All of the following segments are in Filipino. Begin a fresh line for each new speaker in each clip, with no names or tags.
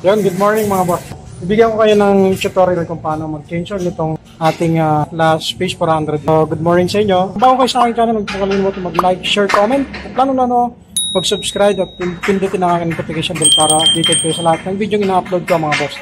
Yan, good morning mga boss. Ibigyan ko kayo ng tutorial kung paano mag-change oil nitong ating Flash Space 400. So, good morning sa inyo. Kung bago kayo sa aking channel, huwag po kalimutan mag-like, share, comment. At lalo mag-subscribe at pindutin ang aking notification bell para updated kayo sa lahat ng video ina-upload ko mga boss.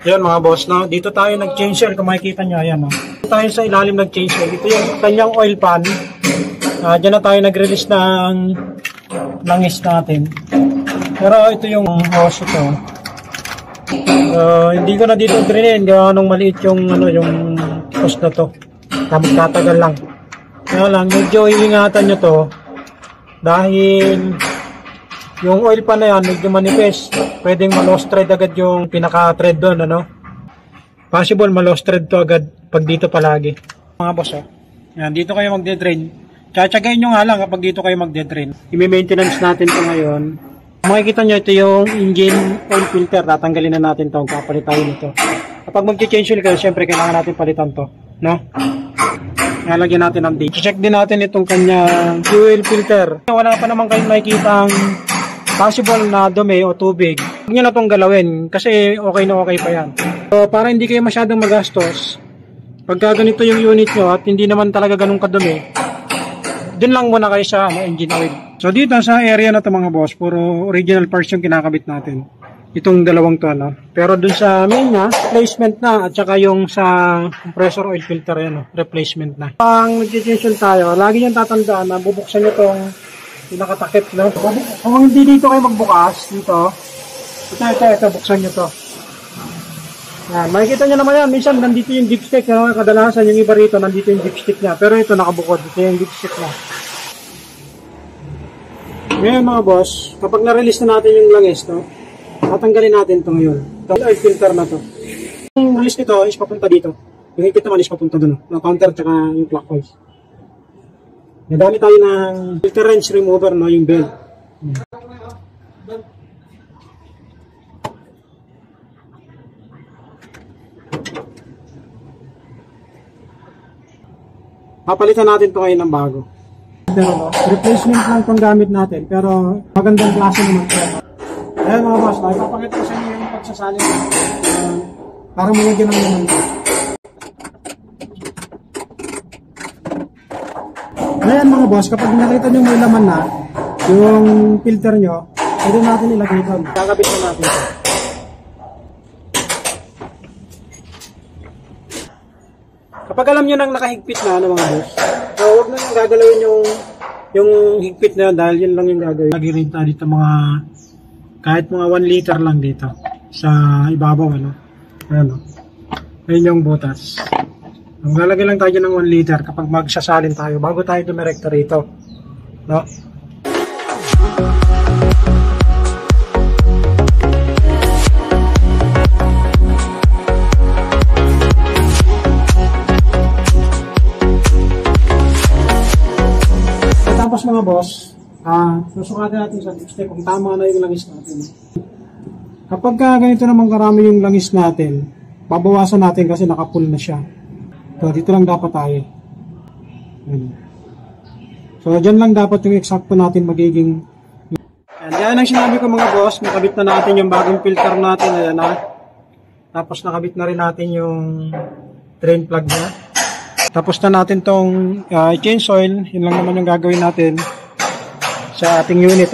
Yan mga boss, no? Dito tayo nag-change oil, kung makikita nyo, ayan, no? Dito tayo sa ilalim nag-change oil. Ito yung kanyang oil pan. Diyan na tayo nag-release ng langis natin. Pero ito yung hose ito. Hindi ko na dito drillin, gawa nung maliit yung, yung hose na to. Tatagal lang. Kaya lang, medyo iingatan nyo to. Dahil yung oil pan na yan, medyo manipis. Pwedeng ma-lost thread agad yung pinaka-thread doon, Possible ma-lost thread to agad pag dito palagi. Mga boss, Yan, dito kayo magde-drain. Tsatsagayin nyo nga lang kapag dito kayo magde-drain. I-maintenance natin to ngayon. Makikita nyo, ito yung engine oil filter. Tatanggalin na natin to. Kapalit tayo nito. Kapag mag-change oil kayo, syempre kailangan natin palitan to. Nalagyan natin ang date. Check din natin itong kanyang fuel filter. Wala pa naman kayong makikita ang possible na dumi o tubig. Huwag nyo na itong galawin kasi okay na okay pa yan. So, para hindi kayo masyadong magastos, pagka ganito yung unit nyo at hindi naman talaga ganun kadumi, dun lang muna kayo sa engine oil. So dito sa area na ito mga boss, puro original parts yung kinakabit natin. Itong dalawang to, Pero dun sa main na, replacement na, at saka yung sa compressor oil filter yan, replacement na. Pang nag-change tayo, lagi nyo tatandaan na bubuksan nyo itong pinakatakip, Kung hindi dito kayo magbukas, dito, ito, buksan nyo to. Yan, makikita nyo naman yan, minsan nandito yung dipstick, kadalasan yung iba rito, nandito yung dipstick niya, pero ito nakabukod, ito yung dipstick niya. Ngayon mga boss, kapag na-release na natin yung langis, tatanggalin natin ito ngayon. Itong oil filter na to. Yung release nito is papunta dito. Yung higpit naman is papunta doon, yung counter tsaka yung clockwise. Nagamit tayo ng filter wrench remover, yung belt. Papalitan natin ito ngayon ng bago. Pero, replacement lang itong gamit natin, pero magandang klase naman ito. Ayan mga boss, ipapakita ko sa inyo yung pagsasalin para malagyan ng naman ito. Ayan mga boss, kapag nakita nyo may laman na yung filter nyo, pwede natin ilagay ito. Kakabit na natin ito. Kapag alam nyo nang nakahigpit na, mga boss, huwag na nang gagalawin yung higpit na yun dahil yun lang yung gagawin. Lagi-rate na dito kahit mga 1 liter lang dito sa ibabaw, Ayan, Ayan yung butas. Maglalagay lang tayo ng 1 liter kapag magsasalin tayo bago tayo dumirekta rito. Tapos mga boss, susukatin natin sa dipstick kung tama na yung langis natin. Kapag ganito naman karami yung langis natin, babawasan natin kasi nakapull na siya. So, dito lang dapat tayo. So, dyan lang dapat yung eksakto natin magiging. Yan ang sinabi ko mga boss, nakabit na natin yung bagong filter natin. Tapos nakabit na rin natin yung drain plug niya. Tapos na natin tong change oil. Yun lang naman yung gagawin natin sa ating unit,